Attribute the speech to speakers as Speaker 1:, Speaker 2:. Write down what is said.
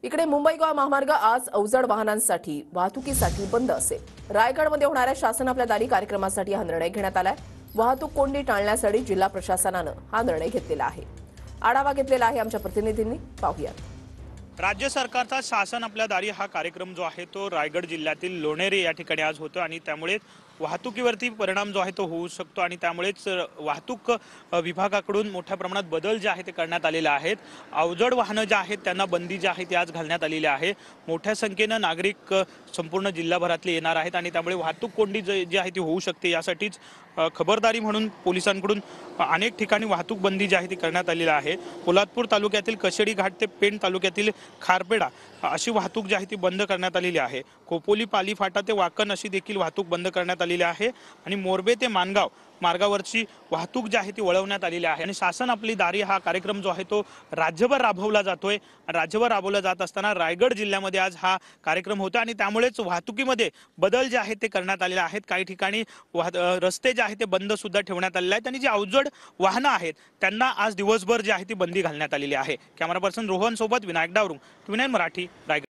Speaker 1: इकडे मुंबई गोवा महामार्ग आज अवजड वाहनांसाठी वाहतुकीसाठी बंद असेल। रायगडमध्ये होणाऱ्या शासन आपल्या दारी कार्यक्रमासाठी हा निर्णय घेण्यात आलाय। वाहतूक कोंडी टाळण्यासाठी जिल्हा प्रशासनानं हा निर्णय घेतलेला आहे। आढावा घेतलेला आहे आमच्या प्रतिनिधींनी, पाहूयात।
Speaker 2: राज्य सरकारचा शासन आपल्या दारी हा कार्यक्रम जो आहे तो रायगड जिल्ह्यातील लोणेरे या ठिकाणी आज होतो आणि त्यामुळे वाहतुकीवरती परिणाम जो आहे तो होऊ शकतो आणि त्यामुळेच वाहतूक विभागाकडून मोठ्या प्रमाणात बदल जे आहे ते करण्यात आलेले आहेत। अवजड वाहनं जे आहेत त्यांना बंदी जी आहे ती आज घालण्यात आलेली आहे। मोठ्या संख्येनं नागरिक संपूर्ण जिल्हाभरातले येणार आहेत आणि त्यामुळे वाहतूक कोंडी जी आहे ती होऊ शकते, यासाठीच खबरदारी म्हणून पोलिसांकडून अनेक ठिकाणी वाहतूक बंदी जी आहे ती करण्यात आलेली आहे। पोलादपूर तालुक्यातील कशेडी घाट ते पेण तालुक्यातील खारपेडा अशी वाहतूक जी आहे ती बंद करण्यात आलेली आहे। खोपोली पाली फाटा ते वाकण अशी देखील वाहतूक बंद करण्यात आलेली आहे आणि मोरबे ते मानगाव मार्गावरची वाहतूक जी आहे ती वळवण्यात आलेली आहे। आणि शासन आपली दारी हा कार्यक्रम जो आहे तो राज्यभर राबवला जातोय। राज्यभर राबवला जात असताना रायगड जिल्ह्यामध्ये आज हा कार्यक्रम होता आणि त्यामुळेच वाहतुकीमध्ये बदल जे आहेत ते करण्यात आलेले आहेत। काही ठिकाणी रस्ते जे आहेत ते बंद सुद्धा ठेवण्यात आलेले आहेत आणि जी अवजड वाहनं आहेत त्यांना आज दिवसभर जी आहे ती बंदी घालण्यात आलेली आहे। कॅमेरा पर्सन रोहन सोबत विनायक डावरुंग, TV9 मराठी, रायगड।